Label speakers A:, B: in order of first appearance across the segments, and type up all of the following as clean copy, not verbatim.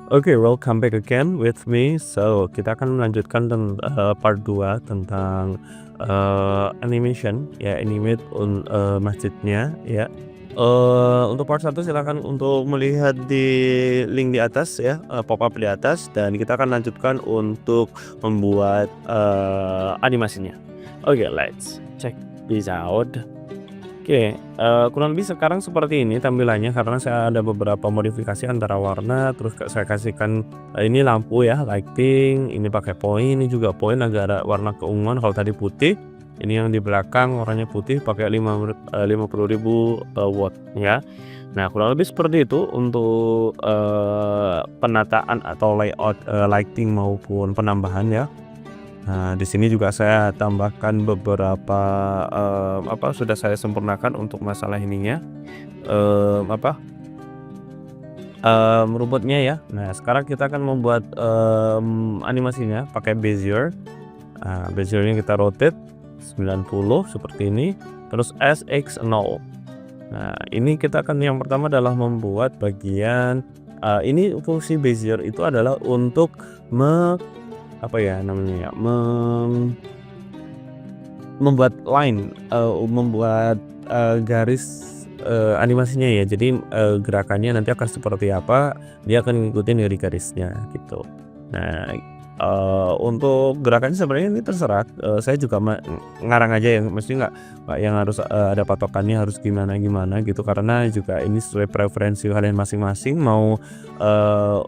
A: Oke, welcome back again with me. So, kita akan melanjutkan part 2 tentang animation ya, animate masjidnya ya. Untuk part 1 silakan untuk melihat di link di atas ya, pop up di atas, dan kita akan lanjutkan untuk membuat animasinya. Oke, let's check this out. Oke, kurang lebih sekarang seperti ini tampilannya karena saya ada beberapa modifikasi antara warna, terus saya kasihkan, ini lampu ya, lighting, ini pakai poin, ini juga poin agak ada warna keunguan, kalau tadi putih, ini yang di belakang warnanya putih pakai 50.000 watt ya. Nah, kurang lebih seperti itu untuk penataan atau layout lighting maupun penambahan ya. Nah, di sini juga saya tambahkan beberapa, sudah saya sempurnakan untuk masalah ininya, rumputnya ya. Nah, sekarang kita akan membuat, animasinya pakai Bezier. Beziernya kita rotate 90 seperti ini, terus SX0. Nah, ini kita akan yang pertama adalah membuat bagian, ini fungsi Bezier itu adalah untuk membuat line, membuat, garis, animasinya ya. Jadi, gerakannya nanti akan seperti apa, dia akan ngikutin dari garisnya gitu. Nah, untuk gerakannya sebenarnya ini terserah, saya juga ngarang aja ya, mesti nggak yang harus, ada patokannya harus gimana-gimana gitu, karena juga ini sesuai preferensi kalian masing-masing mau,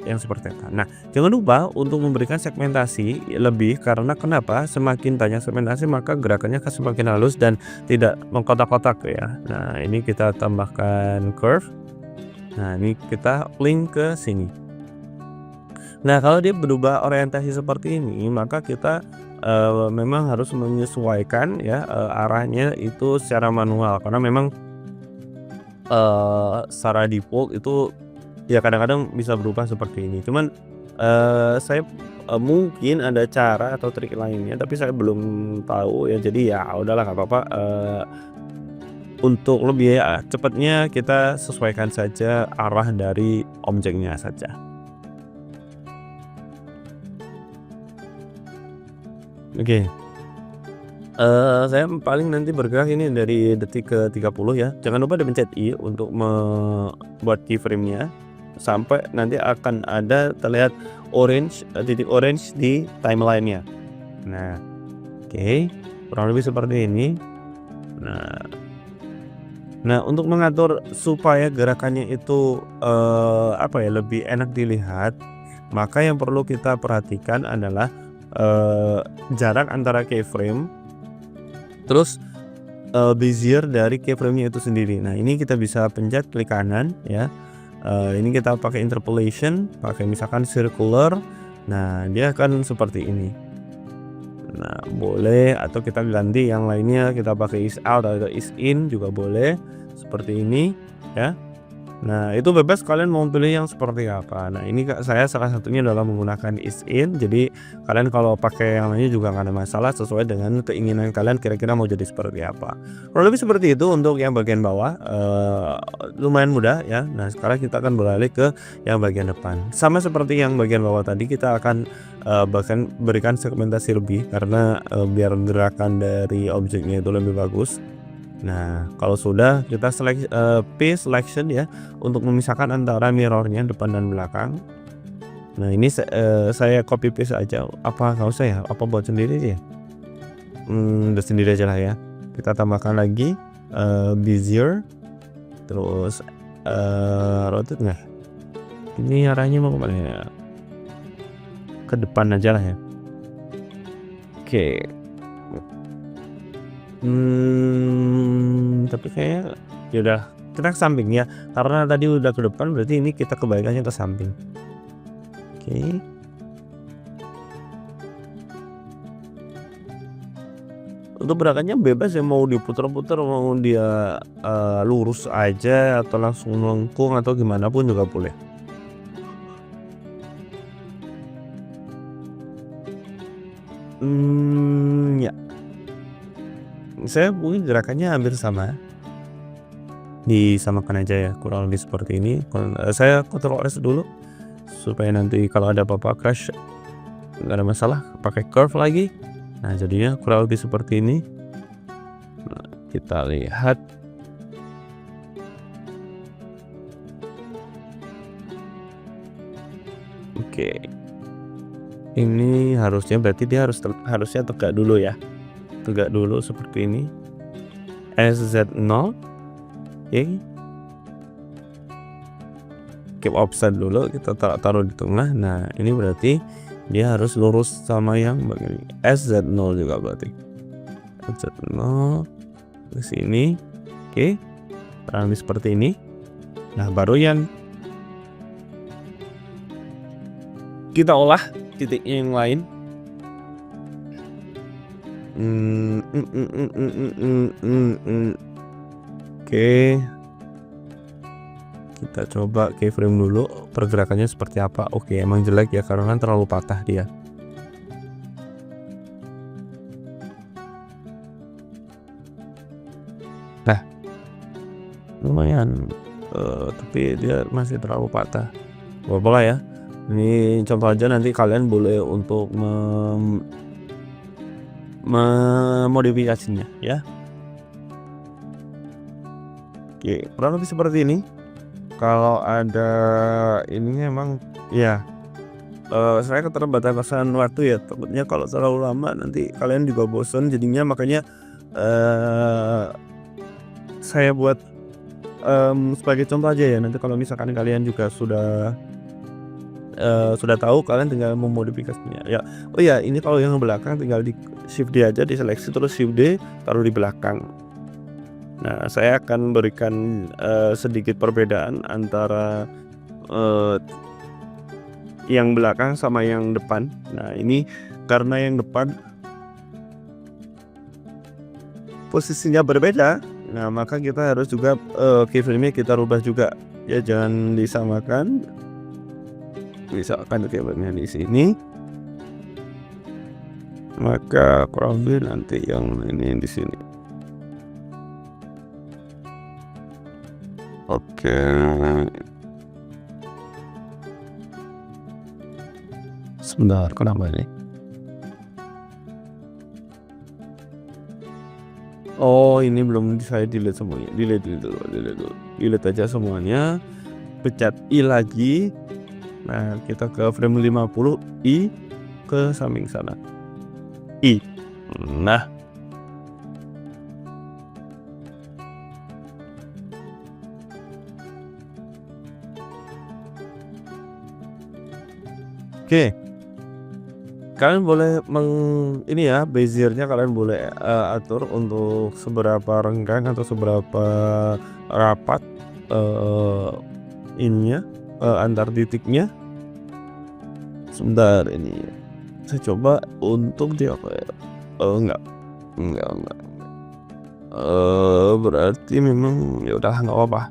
A: yang seperti apa. Nah, jangan lupa untuk memberikan segmentasi lebih, karena kenapa, semakin banyak segmentasi maka gerakannya akan semakin halus dan tidak mengkotak-kotak ya. Nah, ini kita tambahkan curve. Nah, ini kita link ke sini. Nah, kalau dia berubah orientasi seperti ini, maka kita, memang harus menyesuaikan ya, arahnya itu secara manual, karena memang, secara default itu ya kadang-kadang bisa berubah seperti ini. Cuman, saya, mungkin ada cara atau trik lainnya, tapi saya belum tahu ya, jadi ya udahlah nggak apa-apa, untuk lebih cepatnya kita sesuaikan saja arah dari objeknya saja. Oke. Saya paling nanti bergerak ini dari detik ke 30 ya. Jangan lupa dipencet I untuk membuat keyframe-nya, sampai nanti akan ada terlihat orange, titik orange di timeline-nya. Nah, oke, kurang lebih seperti ini. Nah untuk mengatur supaya gerakannya itu, lebih enak dilihat, maka yang perlu kita perhatikan adalah, jarak antara keyframe, terus, bezier dari keyframe-nya itu sendiri. Nah, ini kita bisa pencet klik kanan ya, ini kita pakai interpolation, pakai misalkan circular. Nah, dia akan seperti ini. Nah, boleh, atau kita ganti yang lainnya, kita pakai ease out atau ease in juga boleh, seperti ini ya. Nah, itu bebas kalian mau pilih yang seperti apa. Nah, ini saya salah satunya adalah menggunakan ease in, jadi kalian kalau pakai yang lainnya juga nggak ada masalah, sesuai dengan keinginan kalian kira-kira mau jadi seperti apa. Kurang lebih seperti itu untuk yang bagian bawah, lumayan mudah ya. Nah, sekarang kita akan beralih ke yang bagian depan. Sama seperti yang bagian bawah tadi, kita akan, bahkan berikan segmentasi lebih karena, biar gerakan dari objeknya itu lebih bagus. Nah, kalau sudah kita P selection ya, untuk memisahkan antara mirrornya depan dan belakang. Nah, ini saya copy paste aja, apa nggak usah ya, apa buat sendiri ya? Buat sendiri aja lah ya. Kita tambahkan lagi, bezier, terus, rotate nggak? Ini arahnya mau kemana ya? Ke depan aja lah ya. Oke. Tapi kayaknya ya udah kita ke samping ya, karena tadi udah ke depan berarti ini kita kebalikannya ke samping. Oke. Untuk gerakannya bebas ya, mau diputar-putar, mau dia, lurus aja atau langsung melengkung atau gimana pun juga boleh. Ya. Saya mungkin gerakannya hampir sama. Disamakan aja ya, kurang lebih seperti ini. Saya Ctrl S dulu supaya nanti kalau ada apa-apa crash nggak ada masalah, pakai curve lagi. Nah, jadinya kurang lebih seperti ini. Nah, kita lihat. Oke. Ini harusnya berarti dia harusnya tegak dulu ya. Tegak dulu seperti ini. SZ0. Oke. Keep offset dulu, kita taruh di tengah. Nah, ini berarti dia harus lurus sama yang begini. SZ0 juga berarti. SZ0 ke sini. Oke. Kurang lebih seperti ini. Nah, baru yang kita olah titiknya yang lain. Oke. Kita coba keyframe dulu pergerakannya seperti apa. Oke, emang jelek ya karena kan terlalu patah dia. Nah, lumayan, tapi dia masih terlalu patah. Gak apa-apa ya. Ini contoh aja, nanti kalian boleh untuk memodifikasinya ya. Oke, kurang lebih seperti ini. Kalau ada ininya emang ya, saya keterbatasan waktu ya, takutnya kalau terlalu lama nanti kalian juga bosan jadinya, makanya saya buat sebagai contoh aja ya. Nanti kalau misalkan kalian juga sudah tahu, kalian tinggal memodifikasinya ya. Oh ya, ini kalau yang belakang tinggal di shift D aja, diseleksi terus shift D taruh di belakang. Nah, saya akan berikan sedikit perbedaan antara yang belakang sama yang depan. Nah, ini karena yang depan posisinya berbeda, nah maka kita harus juga keyframe-nya kita rubah juga ya, jangan disamakan. Misalkan keyframe-nya di sini, maka kurang lebih nanti yang ini di sini. Oke. Sebentar, kenapa ini? Oh, ini belum saya delete semuanya. Delete dulu. Delete aja semuanya. Pencet I lagi. Nah, kita ke frame 50, I ke samping sana. I. Nah. Oke. Kalian boleh ini ya, bezier-nya kalian boleh atur untuk seberapa renggang atau seberapa rapat ininya, antar titiknya. Sebentar, ini saya coba untuk dia apa ya? Enggak. Berarti memang ya udah nggak apa-apa.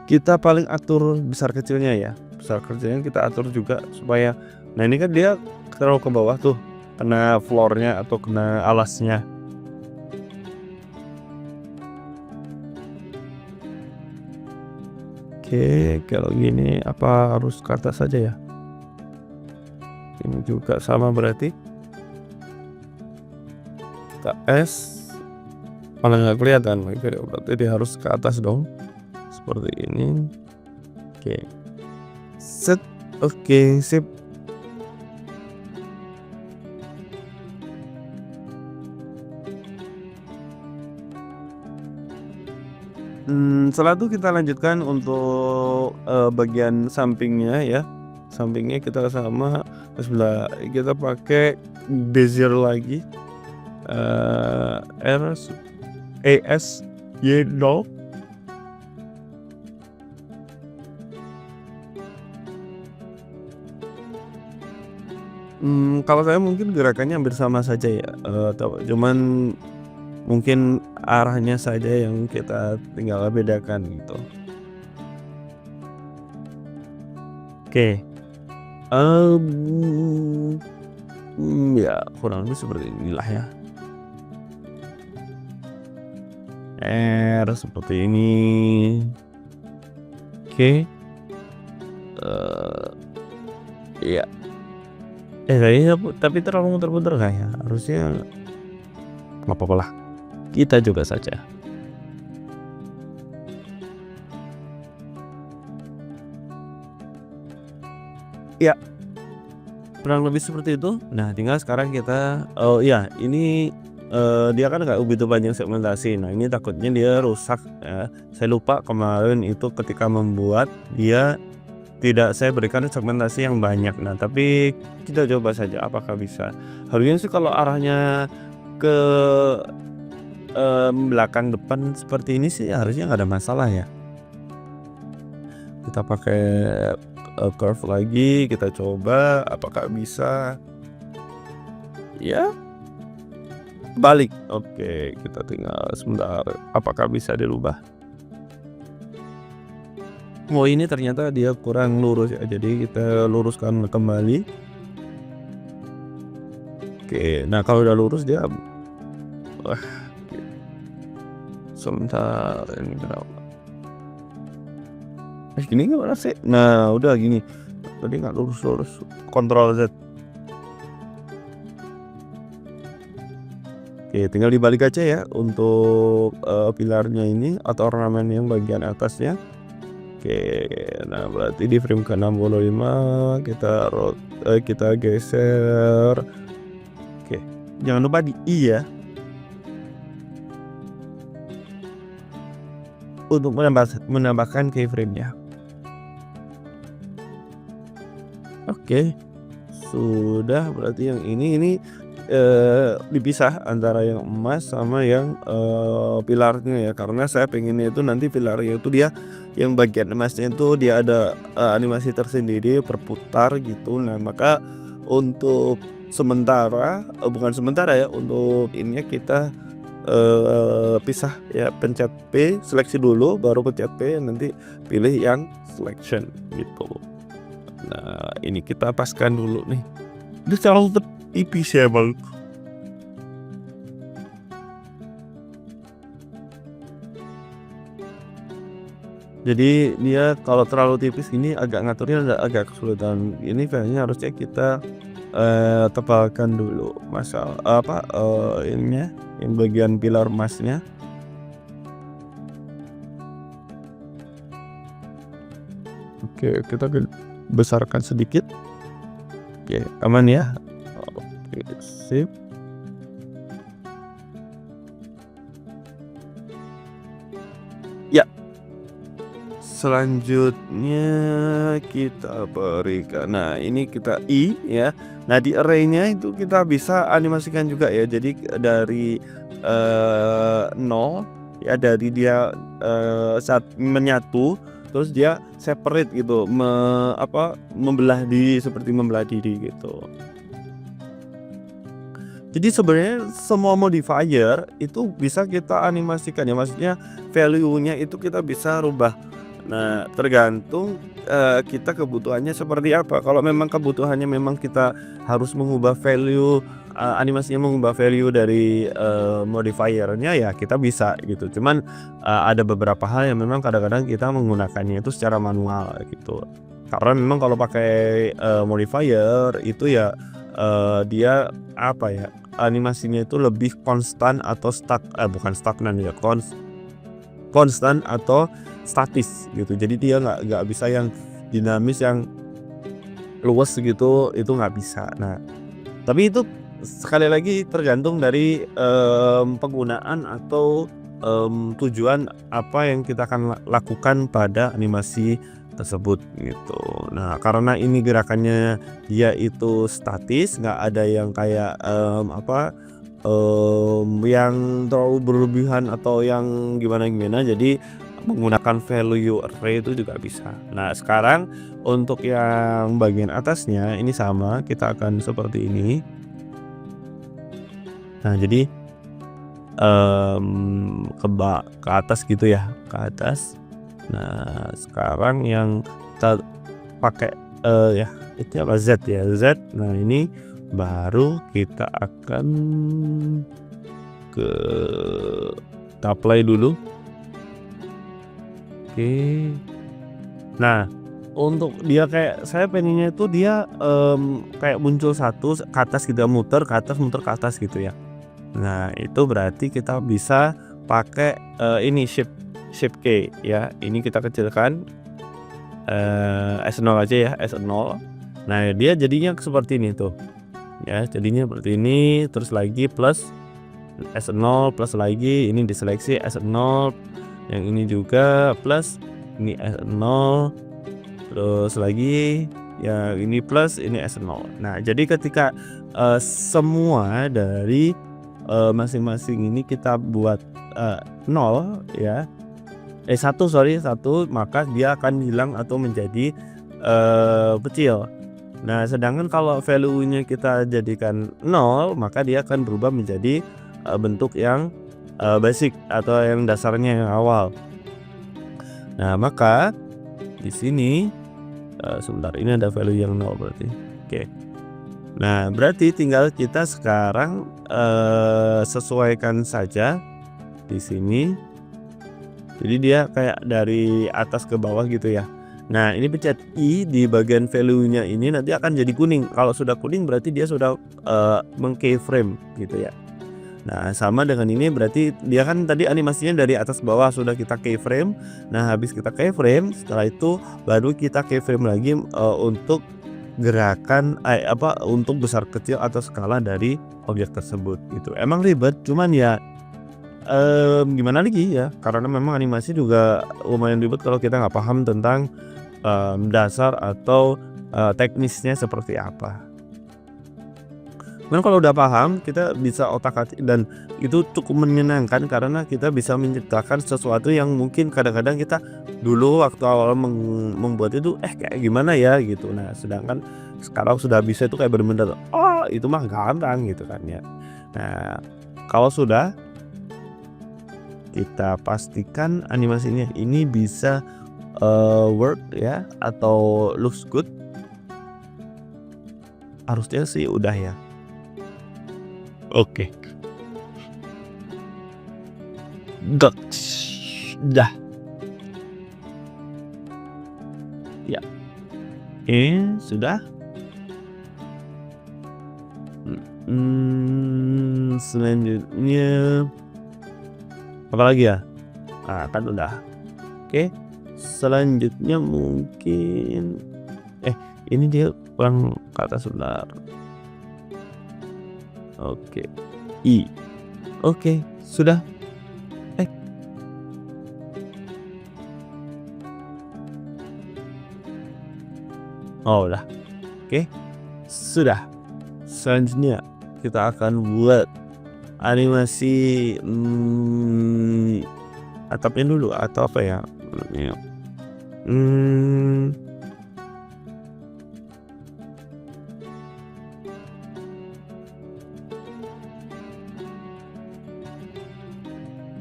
A: Kita paling atur besar kecilnya ya. Besar kecilnya kita atur juga supaya, nah ini kan dia terlalu ke bawah tuh, kena floornya atau kena alasnya. Oke, kalau gini apa harus ke atas saja ya? Ini juga sama berarti. Kita S, malah nggak kelihatan, berarti dia harus ke atas dong. Seperti ini. Oke. Set. Oke, sip. Setelah itu kita lanjutkan untuk bagian sampingnya ya. Sampingnya kita sama sebelah, kita pakai bezier lagi. ESY0. Kalau saya mungkin gerakannya hampir sama saja ya, cuman mungkin arahnya saja yang kita tinggal bedakan gitu. Oke. Ya kurang lebih seperti inilah ya. R seperti ini. Oke. Iya. Kayaknya tapi terlalu muter-muter kayaknya, harusnya nggak apa-apa lah, kita coba saja. Ya, kurang lebih seperti itu. Nah, tinggal sekarang kita iya, ini, dia kan nggak begitu banyak segmentasi. Nah, ini takutnya dia rusak ya. Saya lupa kemarin itu ketika membuat dia tidak saya berikan segmentasi yang banyak. Nah, tapi kita coba saja apakah bisa. Harusnya sih kalau arahnya ke, belakang depan seperti ini sih harusnya nggak ada masalah ya. Kita pakai, curve lagi, kita coba apakah bisa. Ya, balik. Oke, kita tinggal sebentar, apakah bisa dirubah. Oh, ini ternyata dia kurang lurus ya, jadi kita luruskan kembali. Oke, nah kalau udah lurus dia wah, sebentar ini kenapa? Gini gimana sih? Nah, udah gini. Tadi nggak lurus-lurus. Ctrl Z. Oke, tinggal dibalik aja ya untuk, pilarnya ini atau ornamen yang bagian atasnya. Oke, nah berarti di frame ke-65 kita geser. Oke, jangan lupa di I ya. Untuk menambahkan keyframe-nya. Oke, sudah, berarti yang ini dipisah antara yang emas sama yang, pilarnya ya, karena saya pengennya itu nanti pilarnya itu dia yang bagian emasnya itu dia ada, animasi tersendiri berputar gitu. Nah, maka untuk sementara, bukan sementara ya, untuk ininya kita, pisah ya, pencet P, seleksi dulu, baru pencet P, nanti pilih yang selection gitu. Nah, ini kita paskan dulu nih. Ini terlalu tipis ya bang. Jadi dia kalau terlalu tipis ini agak ngaturnya agak kesulitan. Ini kayaknya harusnya kita, tebalkan dulu ininya, yang bagian pilar emasnya. Oke, kita besarkan sedikit. Oke, aman ya. Oke, sip. Ya, selanjutnya kita berikan, nah ini kita I ya. Nah, di array-nya itu kita bisa animasikan juga ya. Jadi dari, 0 ya, dari dia, saat menyatu terus dia separate gitu, membelah diri, seperti membelah diri gitu. Jadi sebenarnya semua modifier itu bisa kita animasikan ya, maksudnya value-nya itu kita bisa rubah. Nah, tergantung, kita kebutuhannya seperti apa. Kalau memang kebutuhannya memang kita harus mengubah value, animasinya mengubah value dari, modifiernya ya kita bisa gitu. Cuman, ada beberapa hal yang memang kadang-kadang kita menggunakannya itu secara manual gitu. Karena memang kalau pakai, modifier itu ya, dia apa ya, animasinya itu lebih konstan atau bukan stagnan ya, konstan atau statis gitu. Jadi dia nggak bisa yang dinamis, yang luwes gitu, itu nggak bisa. Nah, tapi itu sekali lagi tergantung dari, penggunaan atau, tujuan apa yang kita akan lakukan pada animasi tersebut gitu. Nah, karena ini gerakannya dia itu statis, nggak ada yang kayak, yang terlalu berlebihan atau yang gimana-gimana, jadi menggunakan value array itu juga bisa. Nah, sekarang untuk yang bagian atasnya ini sama, kita akan seperti ini. Nah, jadi, ke atas gitu ya, ke atas. Nah, sekarang yang kita pakai, ya itu apa, Z ya, Z. Nah, ini baru kita akan kita play dulu. Oke. Nah, untuk dia kayak saya pengennya itu dia, kayak muncul satu ke atas gitu ya, muter ke atas gitu ya. Nah, itu berarti kita bisa pakai, ini Shift K ya. Ini kita kecilkan, S0 aja ya, S0. Nah, dia jadinya seperti ini tuh. Ya, jadinya seperti ini, terus lagi plus S0, plus lagi ini diseleksi S0, yang ini juga plus, ini S0, terus lagi yang ini plus, ini S0. Nah, jadi ketika, semua dari, masing-masing ini kita buat, 0 ya, 1 sorry 1, maka dia akan hilang atau menjadi, kecil. Nah, sedangkan kalau value-nya kita jadikan 0, maka dia akan berubah menjadi, bentuk yang, basic atau yang dasarnya yang awal. Nah, maka di sini, sebentar, ini ada value yang 0 berarti. Oke. Nah, berarti tinggal kita sekarang, sesuaikan saja di sini. Jadi dia kayak dari atas ke bawah gitu ya. Nah, ini pencet I di bagian value-nya ini nanti akan jadi kuning. Kalau sudah kuning berarti dia sudah, meng-keyframe gitu ya. Nah, sama dengan ini berarti dia kan tadi animasinya dari atas ke bawah sudah kita keyframe. Nah, habis kita keyframe, setelah itu baru kita keyframe lagi, untuk gerakan untuk besar kecil atau skala dari objek tersebut gitu. Emang ribet, cuman ya, gimana lagi ya, karena memang animasi juga lumayan ribet kalau kita nggak paham tentang, dasar atau, teknisnya seperti apa. Cuman kalau udah paham kita bisa otak-atik dan itu cukup menyenangkan karena kita bisa menciptakan sesuatu yang mungkin kadang-kadang kita dulu waktu awal membuat itu kayak gimana ya gitu. Nah, sedangkan sekarang sudah bisa itu kayak bener-bener, oh itu mah gampang gitu kan ya. Nah, kalau sudah kita pastikan animasinya ini bisa, work ya atau looks good. Harusnya sih udah ya. Oke. Dah. Ya. Sudah. Selanjutnya apa lagi ya? Nah, kan udah. Oke. Selanjutnya mungkin ini dia kurang ke atas sebentar. Oke. I. Oke, sudah. Oh, udah. Oke. Sudah. Selanjutnya kita akan buat animasi atapnya dulu atau apa ya namanya.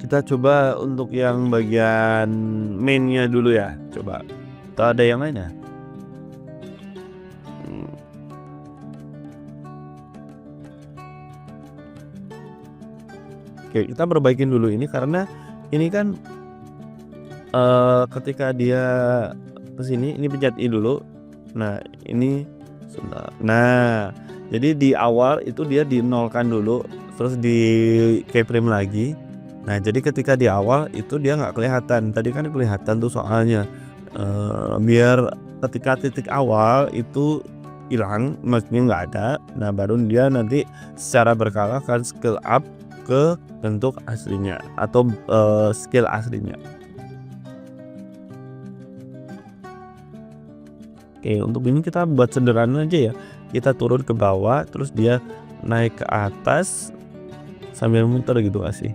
A: Kita coba untuk yang bagian mainnya dulu ya, coba. Atau ada yang lain ya? Oke, kita perbaikin dulu ini karena ini kan, ketika dia kesini, ini pencet I dulu. Nah, ini sebentar. Nah, jadi di awal itu dia dinolkan dulu, terus di keyframe lagi. Nah, jadi ketika di awal itu dia nggak kelihatan. Tadi kan kelihatan tuh soalnya, biar ketika titik awal itu hilang, maksudnya nggak ada. Nah, baru dia nanti secara berkala akan scale up ke bentuk aslinya atau, scale aslinya. Oke, untuk ini kita buat sederhana aja ya. Kita turun ke bawah, terus dia naik ke atas sambil muter gitu gak sih?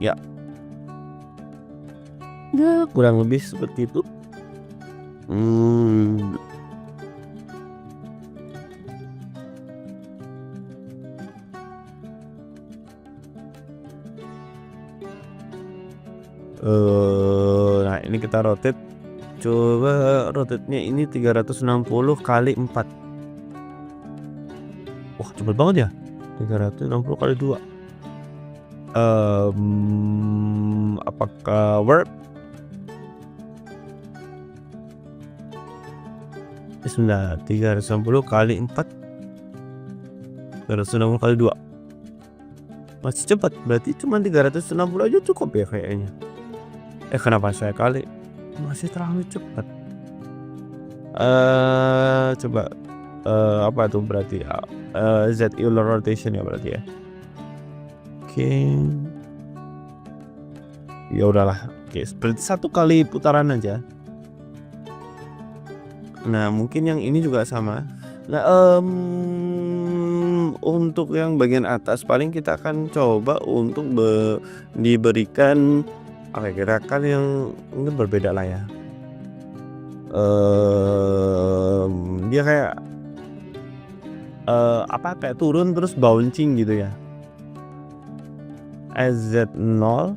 A: Ya. Ya, kurang lebih seperti itu. Nah, ini kita rotate. Coba rotate-nya ini 360 kali 4. Wah, cepet banget ya, 360 kali 2. Apakah work? Bismillah, 360 kali 4, 360 kali 2. Masih cepat, berarti cuma 360 aja cukup ya kayaknya. Kenapa saya kali? Masih terlalu cepat. Coba, apa tuh berarti, Z Euler rotation ya berarti ya. Oke. Ya udahlah, oke, berarti 1 kali putaran aja. Nah, mungkin yang ini juga sama. Nah, untuk yang bagian atas paling kita akan coba untuk diberikan gerakan yang mungkin berbeda lah ya. Dia kayak kayak turun terus bouncing gitu ya. SZ0.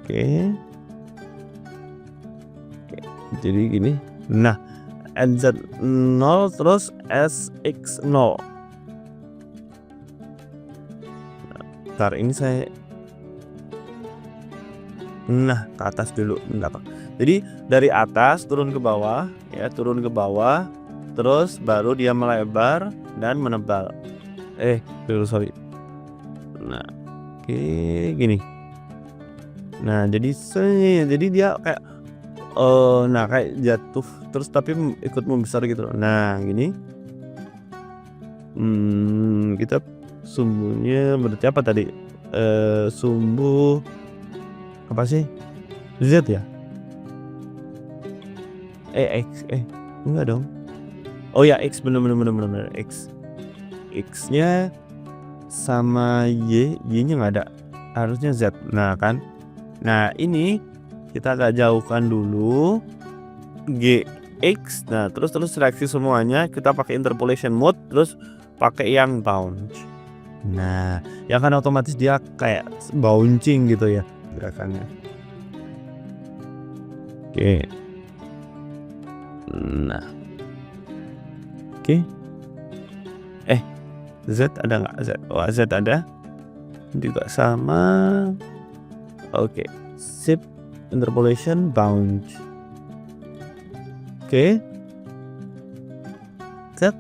A: Oke. Jadi gini. Nah, NZ0 terus SX0. Bentar, ini saya ke atas dulu, bentar. Jadi dari atas turun ke bawah ya, turun ke bawah, terus baru dia melebar dan menebal. Sorry. Nah, oke, gini. Nah, jadi dia kayak kayak jatuh terus tapi ikut membesar gitu. Nah, gini. Kita sumbunya berarti apa tadi? Sumbu apa sih? Z ya? X enggak dong. Oh ya, X, bener X. X-nya sama Y-nya nggak ada. Harusnya Z. Nah, kan. Nah, ini kita agak jauhkan dulu GX. Nah, terus seleksi semuanya, kita pakai interpolation mode, terus pakai yang bounce. Nah, yang kan otomatis dia kayak bouncing gitu ya gerakannya. Oke. Nah. Oke. Z ada nggak? Z. Oh, Z ada. Juga sama. Oke. Sip. Interpolation bounce. Oke. Z.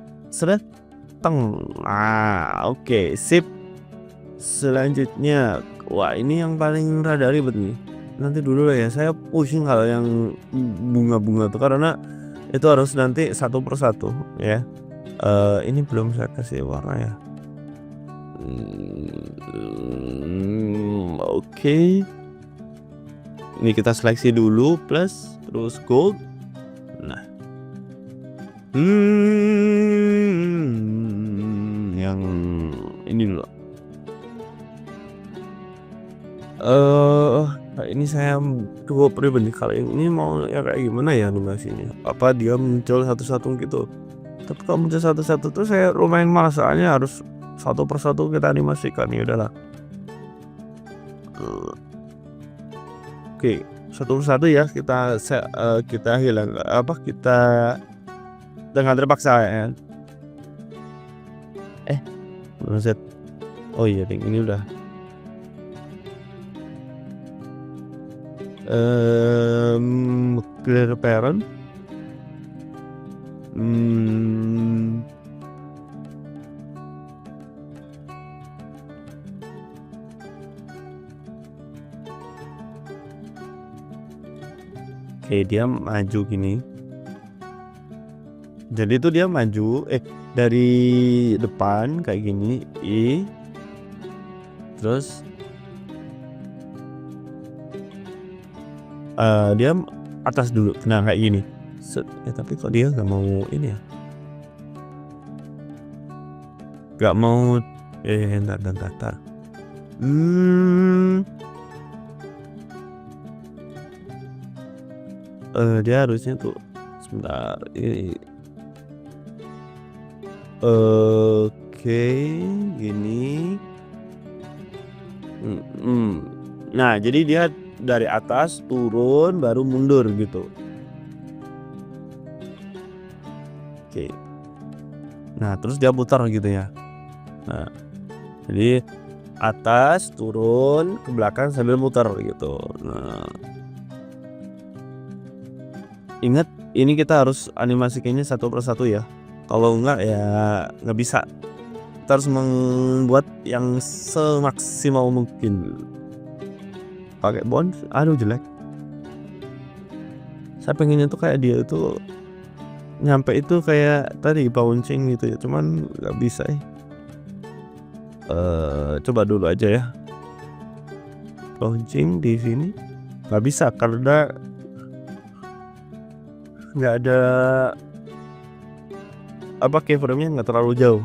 A: Oke, sip. Selanjutnya, wah ini yang paling rada ribet nih. Nanti dulu lah ya, saya pusing kalau yang bunga-bunga tuh karena itu harus nanti satu persatu ya. Ini belum saya kasih warna ya. Oke. Ini kita seleksi dulu plus, terus gold. Nah. Yang ini dulu. Ini saya cukup pribadi kali ini mau ya kayak gimana ya animasinya. Apa dia muncul satu-satu gitu. Tapi kalau muncul satu-satu tuh saya lumayan malas, soalnya harus satu persatu kita animasikan. Ya udahlah. Oke, satu persatu ya kita hilang kita dengan terpaksa ya. Buset. Oh iya, ini udah. Clear parent. Oke, dia maju gini. Jadi itu dia maju dari depan kayak gini, terus dia atas dulu. Nah, kayak gini. Tapi kok dia nggak mau ini ya? Nggak mau. Entar. Dia harusnya tuh sebentar ini. Oke, gini. Nah, jadi dia dari atas turun baru mundur gitu. Oke. Nah, terus dia putar gitu ya. Nah, jadi atas, turun, ke belakang sambil muter gitu. Nah, ingat ini kita harus animasikannya satu persatu ya. Kalau enggak ya nggak bisa. Kita harus membuat yang semaksimal mungkin. Pakai bounce, aduh jelek. Saya pengennya tuh kayak dia itu nyampe itu kayak tadi bouncing gitu ya, cuman nggak bisa ya. Coba dulu aja ya. Bouncing di sini nggak bisa karena nggak ada keyframe-nya nggak terlalu jauh.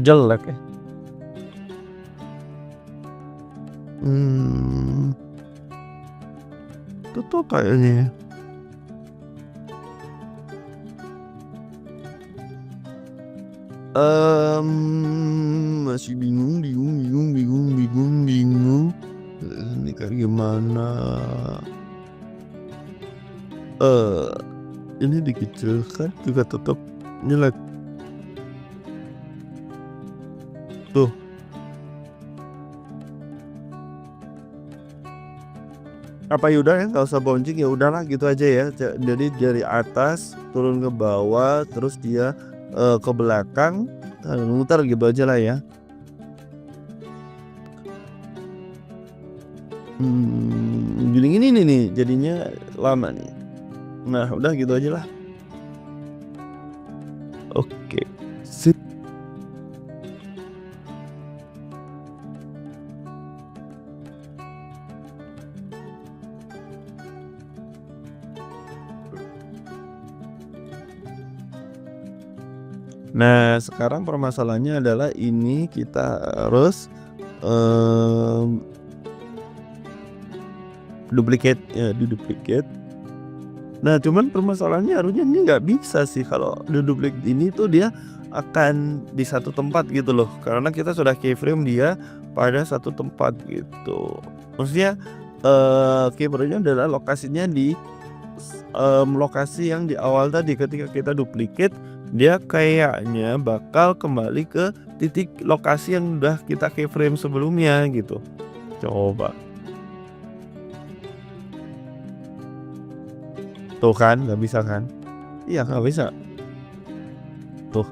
A: Jelek ya. Tutup kayaknya ya. Masih bingung. Ini kayak gimana? Ini dikecilkan juga tetap jelek. Tuh. Apa yaudah ya nggak usah bouncing, ya udahlah gitu aja ya. Jadi dari atas turun ke bawah terus dia ke belakang muter gitu aja lah ya. Gini nih jadinya lama nih. Nah udah gitu aja lah. Oke, sip. Nah sekarang permasalahannya adalah ini kita harus duplicate. Nah cuman permasalahannya harusnya ini nggak bisa sih kalau duplicate ini tuh dia akan di satu tempat gitu loh, karena kita sudah keyframe dia pada satu tempat gitu. Maksudnya keyframe-nya adalah lokasinya di lokasi yang di awal tadi. Ketika kita duplicate dia kayaknya bakal kembali ke titik lokasi yang udah kita keyframe sebelumnya gitu. Coba. Tuh kan nggak bisa kan? Iya nggak bisa. Tuh.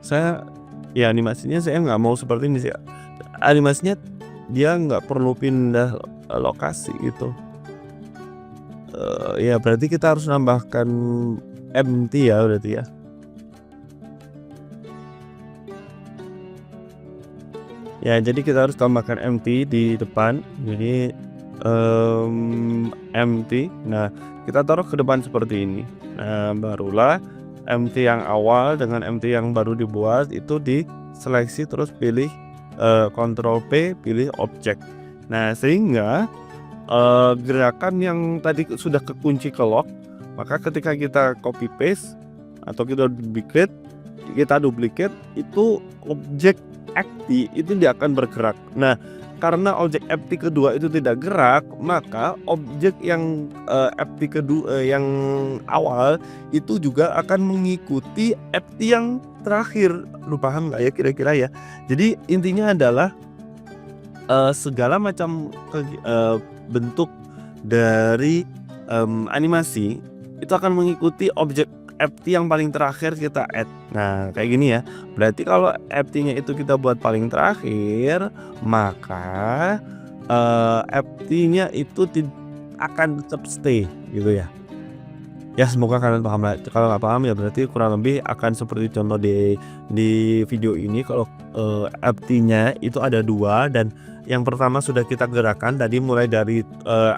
A: Saya ya animasinya saya nggak mau seperti ini sih. Animasinya dia nggak perlu pindah lokasi gitu. Ya berarti kita harus nambahkan empty ya berarti ya. Ya jadi kita harus tambahkan empty di depan. Jadi empty. Nah kita taruh ke depan seperti ini. Nah barulah empty yang awal dengan empty yang baru dibuat itu diseleksi, terus pilih Ctrl P, pilih objek. Nah sehingga gerakan yang tadi sudah kekunci ke lock, maka ketika kita copy paste atau kita duplicate itu objek empty itu dia akan bergerak. Nah karena objek empty kedua itu tidak gerak, maka objek yang empty kedua yang awal itu juga akan mengikuti empty yang terakhir. Lu paham nggak ya kira-kira ya? Jadi intinya adalah segala macam bentuk dari animasi itu akan mengikuti objek empty yang paling terakhir kita add. Nah kayak gini ya. Berarti kalau empty-nya itu kita buat paling terakhir, maka empty-nya itu akan tetap stay gitu ya. Ya semoga kalian paham lah. Kalau nggak paham ya berarti kurang lebih akan seperti contoh di video ini. Kalau empty-nya itu ada 2 dan yang pertama sudah kita gerakan tadi mulai dari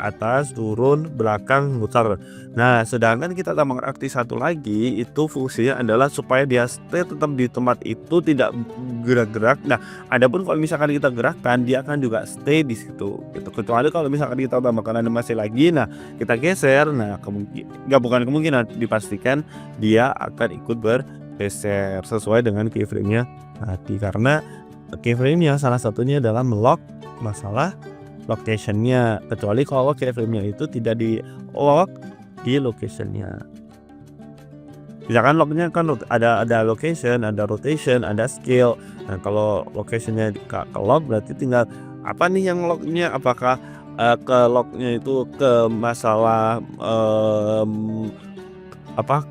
A: atas, turun, belakang, muter. Nah sedangkan kita tambahkan empty satu lagi, itu fungsinya adalah supaya dia stay tetap di tempat itu, tidak gerak-gerak. Nah adapun kalau misalkan kita gerakkan, dia akan juga stay di situ gitu. Kecuali kalau misalkan kita tambahkan animasi lagi, nah kita geser, nah bukan kemungkinan, dipastikan dia akan ikut bergeser sesuai dengan keyframe-nya tadi, karena keyframe-nya salah satunya adalah melock masalah location-nya, kecuali kalau keyframe-nya itu tidak di-lock di location-nya. Misalkan lock-nya kan ada location, ada rotation, ada scale. Nah, kalau location-nya ke-lock berarti tinggal apa nih yang lock-nya, apakah ke lock-nya itu ke masalah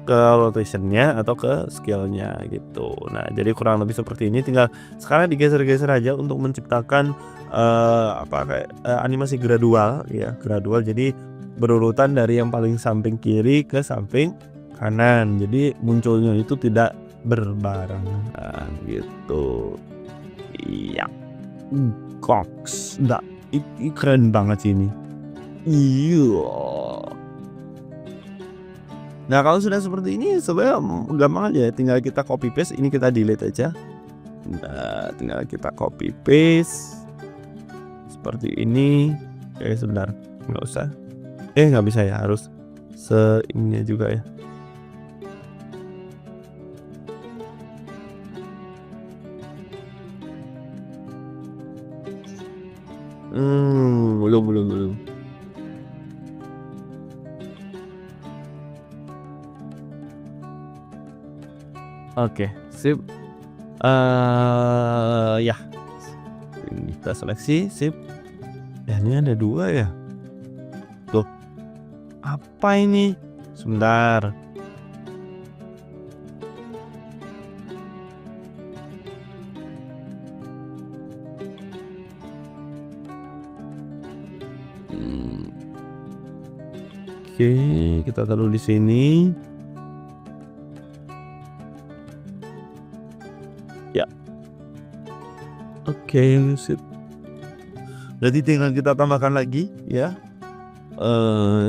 A: ke rotation-nya atau ke scale-nya gitu. Nah, jadi kurang lebih seperti ini, tinggal sekarang digeser-geser aja untuk menciptakan animasi gradual ya, gradual. Jadi berurutan dari yang paling samping kiri ke samping kanan. Jadi munculnya itu tidak berbarengan gitu. Iya. Goks. Ini keren banget sih ini. Iya. Nah, kalau sudah seperti ini sebenarnya gampang aja, tinggal kita copy paste, ini kita delete aja. Nah, tinggal kita copy paste seperti ini. Oke, sebentar, nggak usah. Nggak bisa ya, harus ininya juga ya. Belum. Oke, sip. Ya, ini kita seleksi, sip. Ini ada 2 ya. Tuh, apa ini? Sebentar. Oke, kita taruh di sini. Ya. Oke, sip. Berarti tinggal kita tambahkan lagi ya.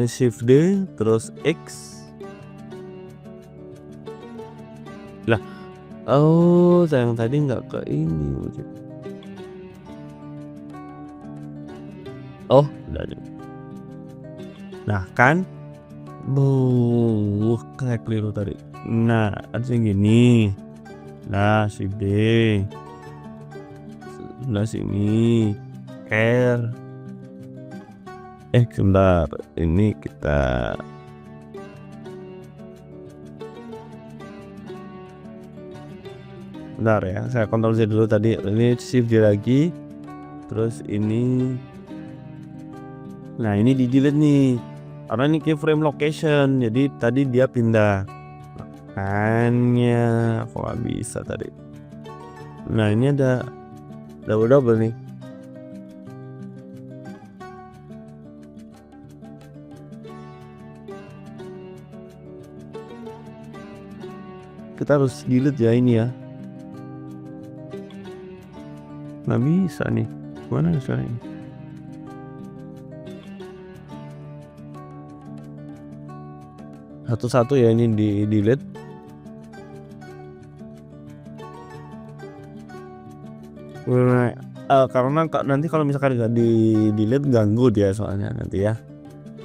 A: Shift D terus X. Lah, sayang tadi nggak ke ini. Udah. Nah, kan kayak keliru tadi. Nah, harusnya gini. Nah, Shift D. Sebelah sini R. Sebentar, ini kita bentar ya, saya Ctrl Z dulu tadi. Ini Shift D lagi. Terus ini. Nah, ini di delete nih. Karena ini keyframe location. Jadi tadi dia pindah. Makanya kok nggak bisa tadi. Nah, ini ada double nih. Kita harus delete ya ini ya. Nggak bisa nih. Gimana sekarang ini? Satu-satu ya, ini di delete. Karena nanti kalau misalkan nggak di delete ganggu dia soalnya nanti ya.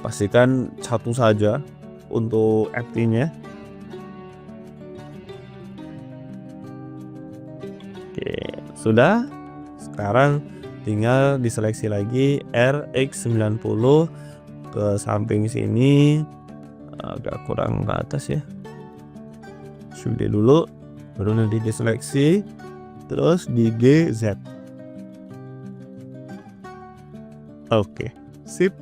A: Pastikan satu saja untuk FT-nya. Oke, sudah. Sekarang tinggal diseleksi lagi RX90 ke samping sini, agak kurang ke atas ya. Shift D dulu, baru nanti diseleksi, terus di GZ. Oke, sip.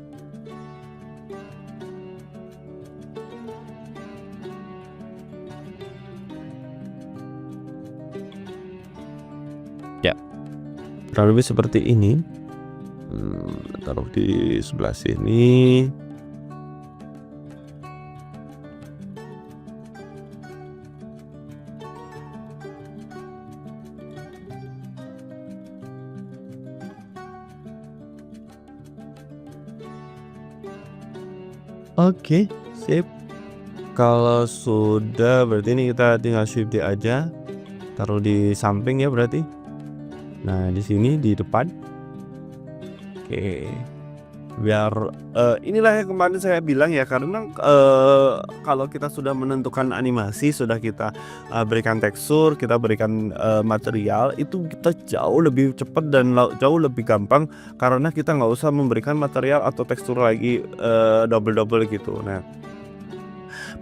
A: Ya, kurang lebih seperti ini. Taruh di sebelah sini. Oke, sip. Kalau sudah berarti ini kita tinggal Shift D aja, taruh di samping ya berarti. Nah, di sini di depan. Oke. Biar, inilah yang kemarin saya bilang ya karena, kalau kita sudah menentukan animasi, sudah kita, berikan tekstur, kita berikan, material, itu kita jauh lebih cepat dan jauh lebih gampang karena kita nggak usah memberikan material atau tekstur lagi, double-double gitu. Nah,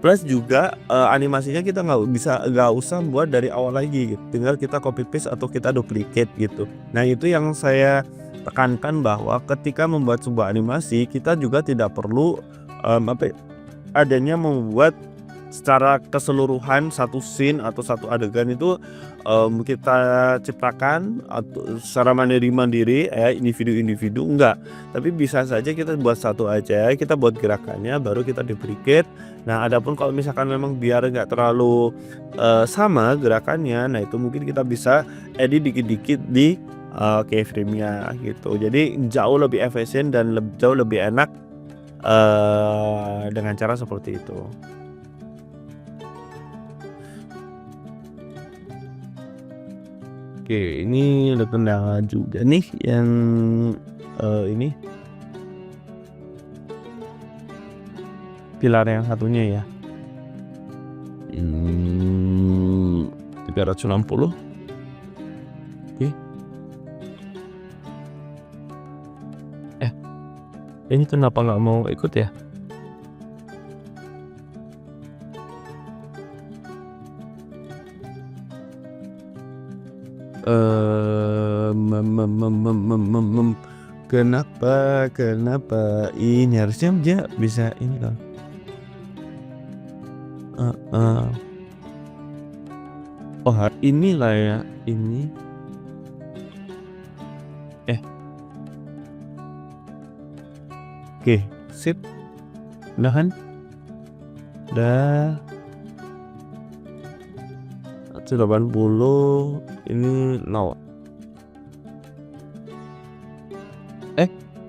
A: plus juga, animasinya kita nggak usah buat dari awal lagi gitu, tinggal kita copy paste atau kita duplicate gitu. Nah itu yang saya tekankan bahwa ketika membuat sebuah animasi kita juga tidak perlu, apa ya, adanya membuat secara keseluruhan satu scene atau satu adegan itu, kita ciptakan atau secara mandiri-mandiri ya, individu-individu, enggak. Tapi bisa saja kita buat satu aja, kita buat gerakannya baru kita duplicate. Nah, adapun kalau misalkan memang biar nggak terlalu, sama gerakannya, nah itu mungkin kita bisa edit dikit-dikit di, keyframe-nya gitu. Jadi jauh lebih efisien dan jauh lebih enak, dengan cara seperti itu. Oke, ini ada kendala juga nih yang, ini pilar yang satunya ya. 360. Oke. Ini kenapa nggak mau ikut ya? Kenapa ini harusnya dia bisa ini loh. Heeh. Oh, inilah ya, ini. Oke, sip. Udah kan? Udah. 180, ini 0.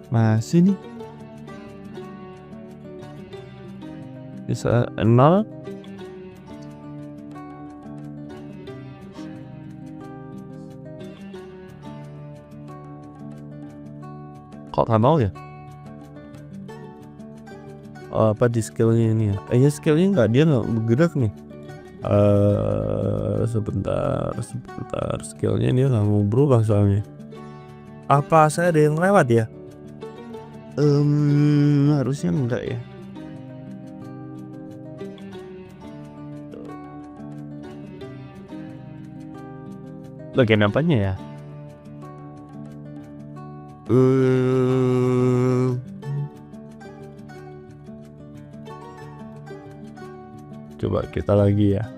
A: Masih nih. Bisa 0. Kok nggak mau ya? Apa di skill-nya ini ya? Kayaknya skill-nya dia nggak bergerak nih. Sebentar, skill-nya dia nggak mau berubah soalnya. Apa saya ada yang lewat ya? Harusnya enggak ya. Bagian apanya ya? Coba kita lagi ya.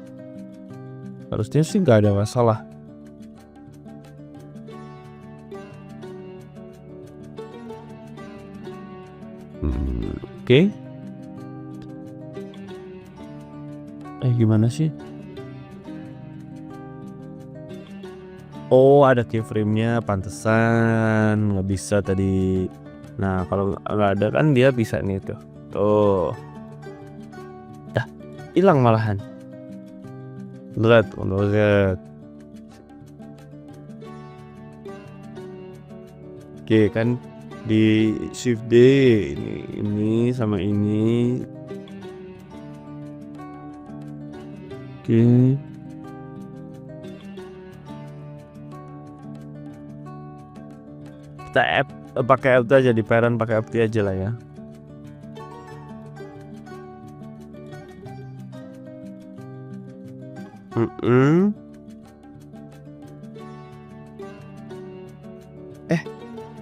A: Harusnya sih nggak ada masalah. Oke. Gimana sih? Oh, ada keyframe-nya, pantesan nggak bisa tadi. Nah, kalau nggak ada kan dia bisa nih tuh. Tuh. Dah, hilang malahan. Lihat. Oke kan di shift D ini sama ini. Oke. Kita pakai F aja di parent, pakai FT aja lah ya.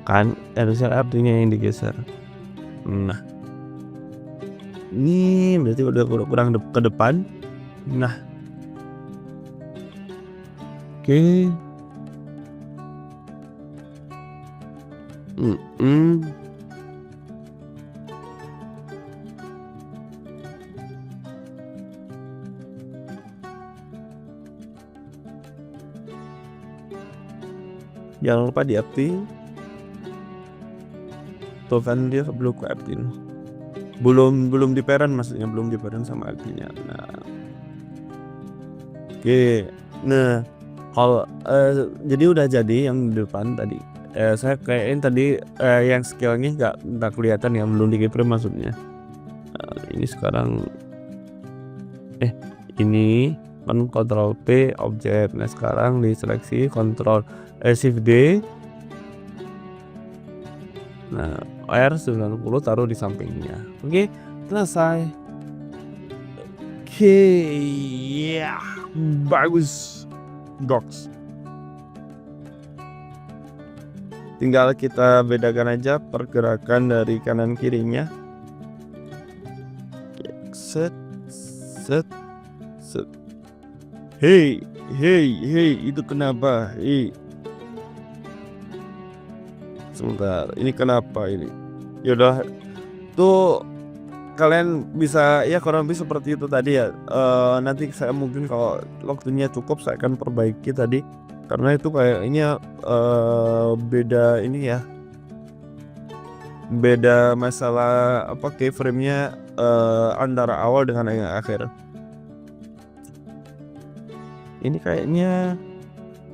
A: Kan harusnya FT-nya yang digeser. Nah, ini berarti udah kurang ke depan. Nah, oke. Jangan lupa di update. Tuh kan dia belum ke update. Belum di parent, maksudnya belum di parent sama update-nya. Nah, oke. Nah, kalau jadi udah jadi yang di depan tadi. Saya kayaknya tadi, yang skill-nya nggak kelihatan ya, belum di-keyframe maksudnya. Ini sekarang ini kan Ctrl P objek. Nah sekarang diseleksi Ctrl Shift D. Nah R90 taruh di sampingnya. Oke, selesai. Oke, ya bagus, goks. Tinggal kita bedakan aja pergerakan dari kanan kirinya. Set, set, set. Hei, itu kenapa? Sebentar, ini kenapa ini? Yaudah, tuh kalian bisa ya kurang lebih seperti itu tadi ya. Nanti saya mungkin kalau waktunya cukup saya akan perbaiki tadi, karena itu kayaknya beda ini ya, beda masalah apa keyframe-nya antara awal dengan yang akhir. Ini kayaknya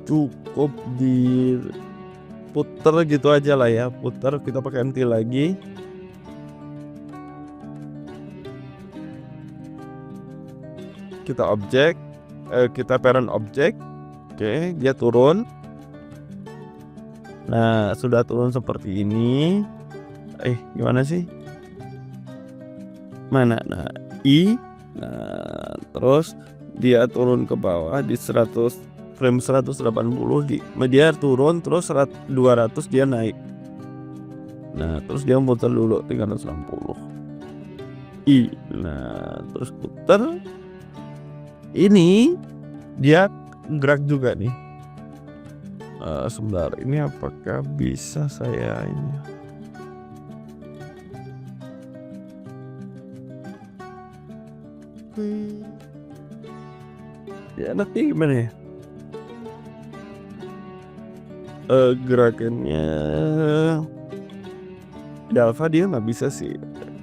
A: cukup diputer gitu aja lah ya, puter, kita pakai NT lagi. Kita objek, kita parent objek. Oke, dia turun. Nah sudah turun seperti ini. Gimana sih, mana? Nah nah terus dia turun ke bawah di 100 frame 180, dia turun terus 200 dia naik. Nah terus dia muter dulu 360. Nah terus puter. Ini dia gerak juga nih. Sebentar, ini apakah bisa saya ini? Ya nanti gimana ya? Gerakannya di alpha dia nggak bisa sih.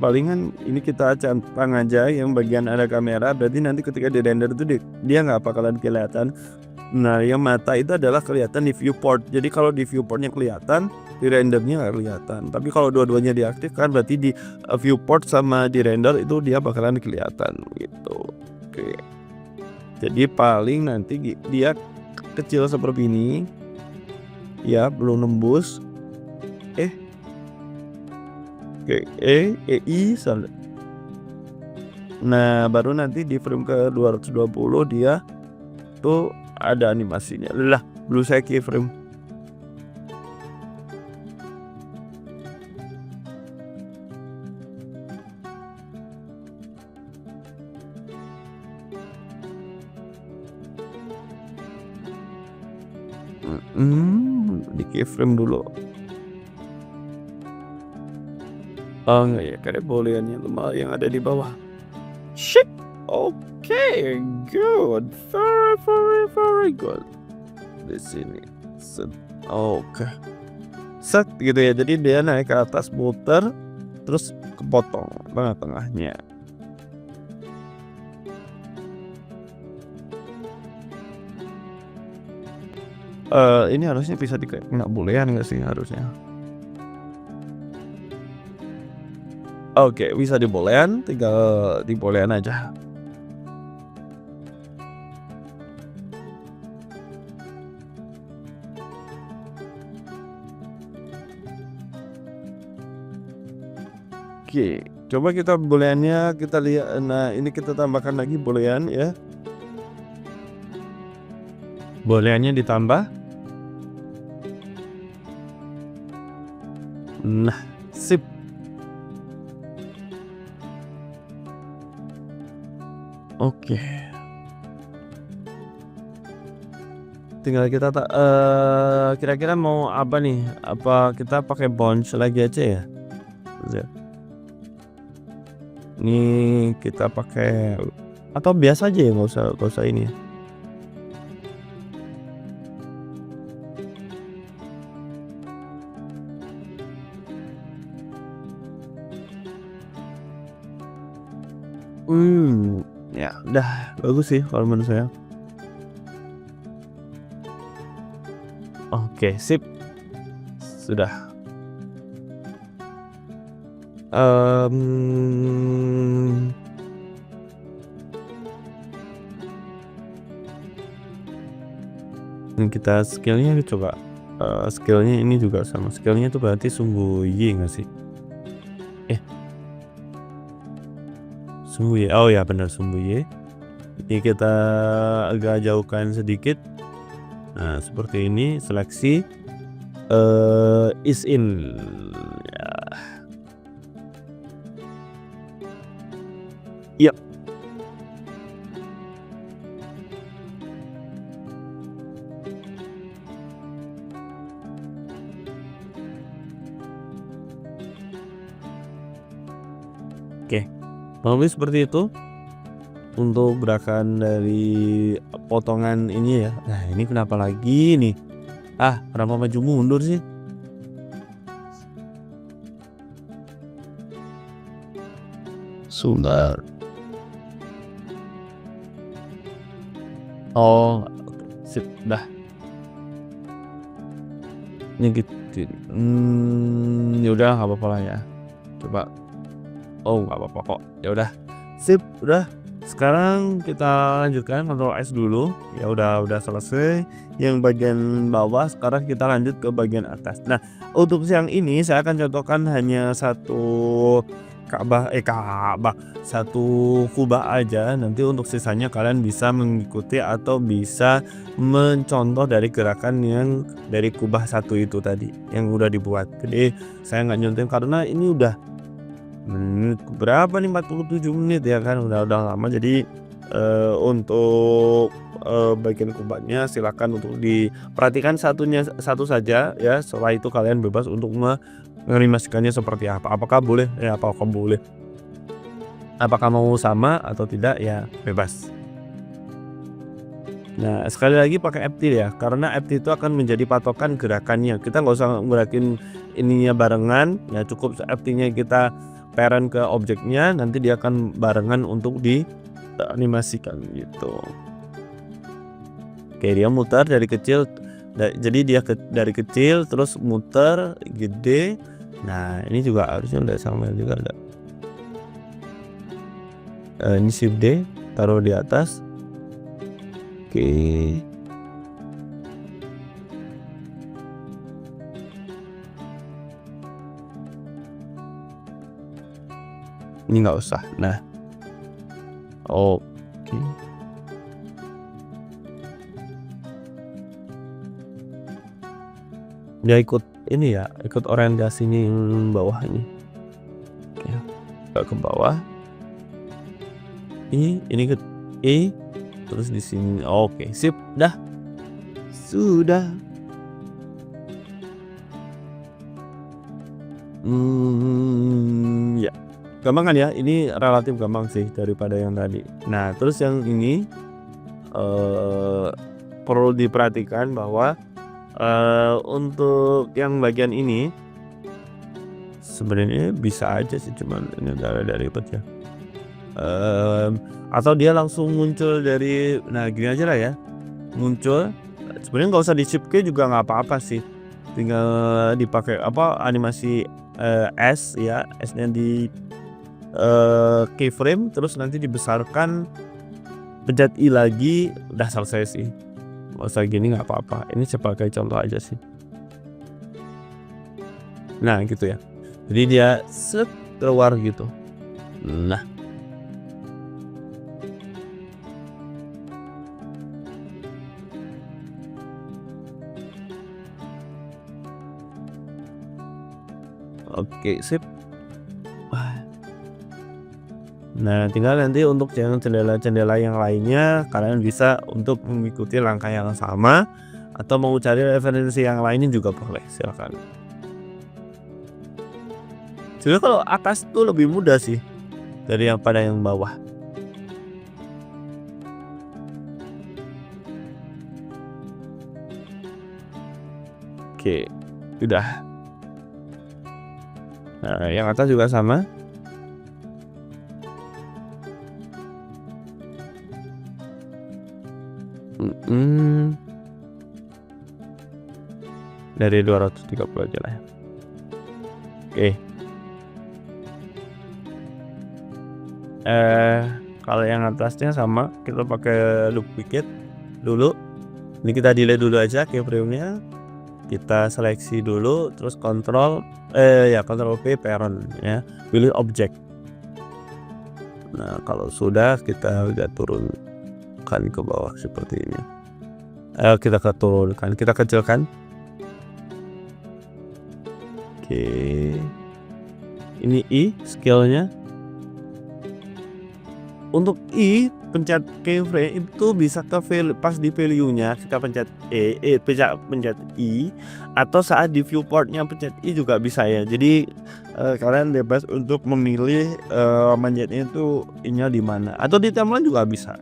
A: Palingan ini kita centang aja yang bagian ada kamera, berarti nanti ketika di render itu dia nggak bakalan kelihatan. Nah yang mata itu adalah kelihatan di viewport. Jadi kalau di viewportnya kelihatan, di rendernya nggak kelihatan. Tapi kalau dua-duanya diaktifkan, berarti di viewport sama di render itu dia bakalan kelihatan gitu. Oke, jadi paling nanti dia kecil seperti ini ya, belum nembus. Oke, I. Nah baru nanti di frame ke 220 dia tuh ada animasinya. Lah, belum saya keyframe. Di keyframe dulu. Oh enggak ya, karena booleannya yang ada di bawah. Shit. Okay, good, very good. Di sini, set, oke, set gitu ya. Jadi dia naik ke atas, muter, terus kepotong tengah-tengahnya. Ini harusnya bisa kena boolean nggak sih harusnya? Oke, bisa di boolean, tinggal di boolean aja. Oke, coba kita booleannya kita lihat. Nah ini kita tambahkan lagi boolean ya. Booleannya ditambah. Nah sip. Oke, tinggal kita kira-kira mau apa nih? Apa kita pakai bounce lagi aja ya? Ini kita pakai atau biasa aja ya, nggak usah ini. Ya udah bagus sih kalau menurut saya. Oke, sip. sudah. Mmm. Dan kita skill-nya coba, skill-nya ini juga sama, skill-nya itu berarti Sumbu Yi nggak sih? Eh, Sumbu Yi, oh ya benar Sumbu Yi. Ini kita agak jauhkan sedikit. Nah seperti ini, seleksi, is in, ya. Iya. Oke, kurang lebih seperti itu untuk gerakan dari potongan ini ya. Nah ini kenapa lagi nih? Kenapa maju mundur sih? Sebentar. Oh, sip, dah. Ini gitu, ya udah nggak apa-apa lah ya. Coba. Oh nggak apa-apa kok. Ya udah, sip, udah. Sekarang kita lanjutkan Ctrl S dulu. Ya udah selesai yang bagian bawah. Sekarang kita lanjut ke bagian atas. Nah, untuk yang ini saya akan contohkan hanya satu satu kubah aja. Nanti untuk sisanya kalian bisa mengikuti atau bisa mencontoh dari gerakan yang dari kubah satu itu tadi yang udah dibuat. Jadi saya nggak nyontek karena ini udah menit berapa nih, 47 menit ya kan, udah lama. Jadi untuk bagian kubahnya silakan untuk diperhatikan satu saja ya. Setelah itu kalian bebas untuk menganimasikannya seperti apa. Apakah boleh? Ya apakah boleh. Apakah mau sama atau tidak ya bebas. Nah sekali lagi pakai FT ya, karena FT itu akan menjadi patokan gerakannya. Kita nggak usah gerakin ininya barengan ya, cukup FT-nya kita parent ke objeknya, nanti dia akan barengan untuk dianimasikan gitu. Oke, dia muter dari kecil, jadi dia dari kecil terus muter gede. Nah ini juga harusnya udah sama juga ada. Ini shift D, taruh di atas. Oke. Ini nggak usah. Nah, oke. Dia ikut ini ya, ikut orientasinya yang bawah ini. Ya, ke bawah. Ini ke terus di sini. Oke, sip, dah. Sudah. Ya. Gampang kan ya? Ini relatif gampang sih daripada yang tadi. Nah, terus yang ini perlu diperhatikan bahwa untuk yang bagian ini sebenarnya bisa aja sih, cuman ini udah ribet ya. Atau dia langsung muncul dari, nah gini aja lah ya, muncul. Sebenarnya nggak usah di shift K juga nggak apa-apa sih, tinggal dipakai animasi S ya, S-nya di keyframe, terus nanti dibesarkan, pencet I lagi, udah selesai sih. Nggak usah gini nggak apa-apa, ini sebagai contoh aja sih. Nah gitu ya, jadi dia set keluar gitu. Nah oke, sip. Nah tinggal nanti untuk jendela-jendela yang lainnya kalian bisa untuk mengikuti langkah yang sama, atau mau cari referensi yang lainnya juga boleh, silakan. Sebenarnya kalau atas tuh lebih mudah sih dari yang pada yang bawah. Oke, udah. Nah yang atas juga sama. dari 230 aja lah ya. Oke. Kalau yang atasnya sama, kita pakai duplicate dulu. Ini kita delay dulu aja keyframe-nya. Kita seleksi dulu, terus Ctrl P parent ya. Pilih object. Nah, kalau sudah kita udah turunkan ke bawah seperti ini. Kita turunkan, kita kecilkan. Oke. Ini I scale-nya. Untuk I pencet keyframe itu bisa ke pas di value-nya kita pencet pencet I, atau saat di viewport-nya pencet I juga bisa ya. Jadi kalian bebas untuk memilih manjatnya itu I-nya di mana, atau di timeline juga bisa.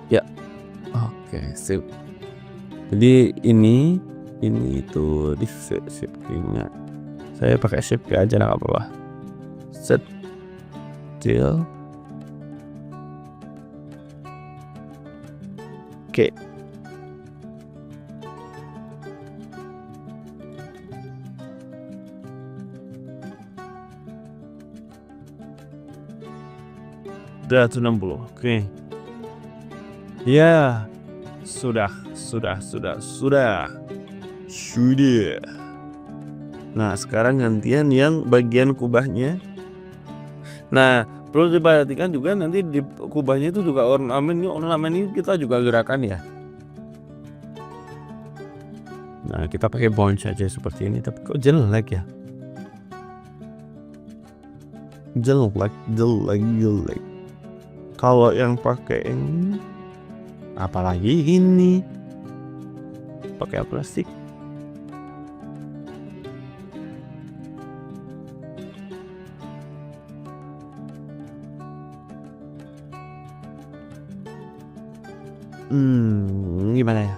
A: Ya. Oke, sip. Jadi ini itu di shift key-nya. Saya pakai shift key aja enggak apa-apa. Set till. Oke. Udah 260. Oke. Ya. Sudah. Nah, sekarang gantian yang bagian kubahnya. Nah, perlu diperhatikan juga nanti di kubahnya itu juga ornamen ini kita juga gerakan ya. Nah, kita pakai bounce saja seperti ini, tapi kok jelek ya? Jelek. Kalau yang pakai ini, apalagi ini pakai plastik. Gimana ya?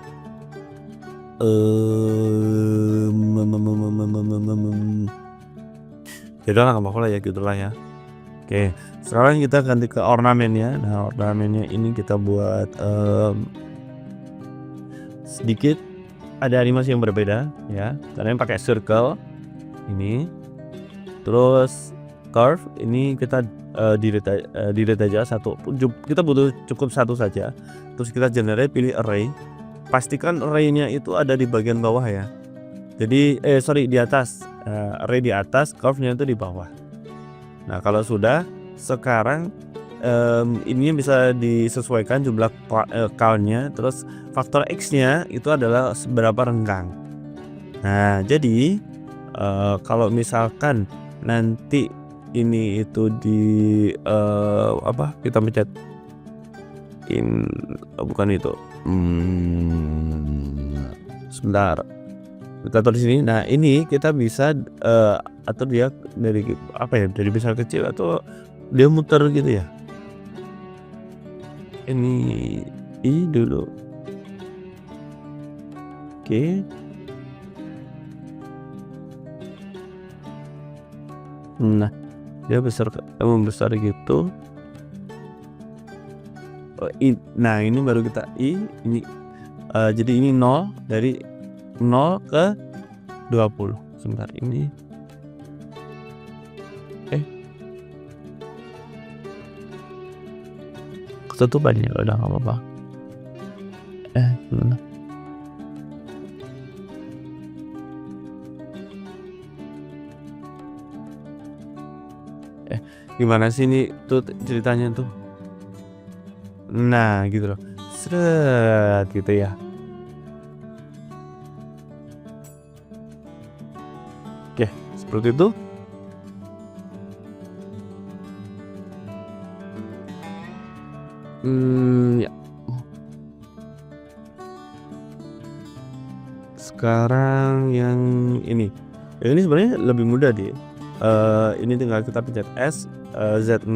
A: Yaudah lah, nggak apa-apa lah ya, gitulah ya. Oke, sekarang kita ganti ke ornamennya. Nah, ornamennya ini kita buat sedikit ada animasi yang berbeda ya. Caranya pakai circle ini, terus curve ini kita delete aja satu. Kita butuh cukup satu saja. Terus kita generate, pilih array. Pastikan array-nya itu ada di bagian bawah ya. Jadi di atas. Array di atas, curve-nya itu di bawah. Nah, kalau sudah, sekarang ini bisa disesuaikan jumlah count-nya, terus faktor X-nya itu adalah seberapa renggang. Nah, jadi kalau misalkan nanti ini itu di kita pencet bukan itu. Sebentar. Kita taruh di sini. Nah, ini kita bisa atau dia dari dari besar kecil atau dia muter gitu ya. Ini dulu. Oke. Nah, dia membesar gitu. Nah, ini baru kita ini jadi ini 0 dari 0 ke 20. Sebentar, ini ketutupan ya, udah nggak apa-apa. Gimana sih ini tuh ceritanya tuh? Nah, gitu loh. Sret gitu ya. Oke, seperti itu. Ya. Sekarang yang ini. Ini sebenarnya lebih mudah deh. Ini tinggal kita pencet S, Z0.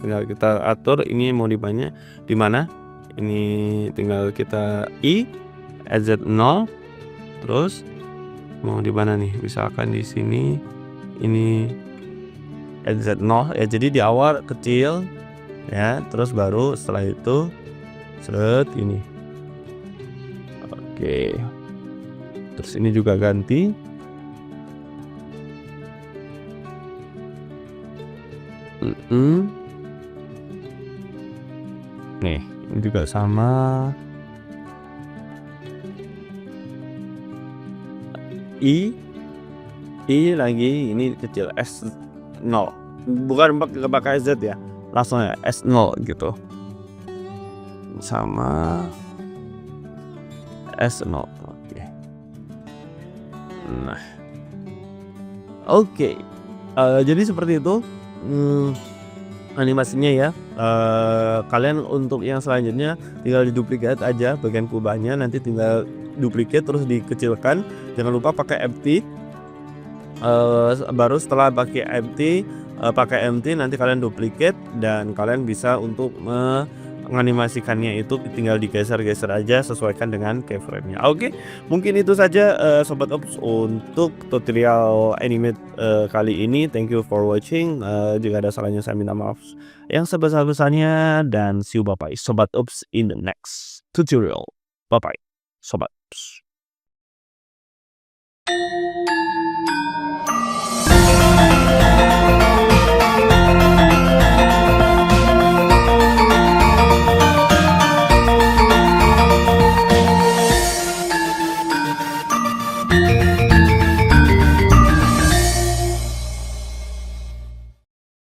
A: Tinggal kita atur ini mau di mana. Ini tinggal kita Z0. Terus mau di mana nih? Misalkan di sini ini Z0 ya. Jadi di awal kecil, ya. Terus baru setelah itu ini. Oke. Terus ini juga ganti. Nih, ini juga sama. I lagi ini kecil S0. Bukan pakai Z ya. Langsung ya S0 gitu. Sama S0. Oke. Nah. Oke. Jadi seperti itu animasinya ya. Kalian untuk yang selanjutnya tinggal diduplikat aja bagian kubahnya, nanti tinggal duplikat terus dikecilkan. Jangan lupa pakai empty. Baru setelah pakai empty nanti kalian duplikat dan kalian bisa untuk menganimasikannya itu tinggal digeser-geser aja, sesuaikan dengan keyframe-nya. Oke, mungkin itu saja Sobat Ops untuk tutorial animate kali ini. Thank you for watching. Jika ada salahnya saya minta maaf yang sebesar-besarnya dan see you bye-bye Sobat Ops in the next tutorial. Bye-bye Sobat Ops.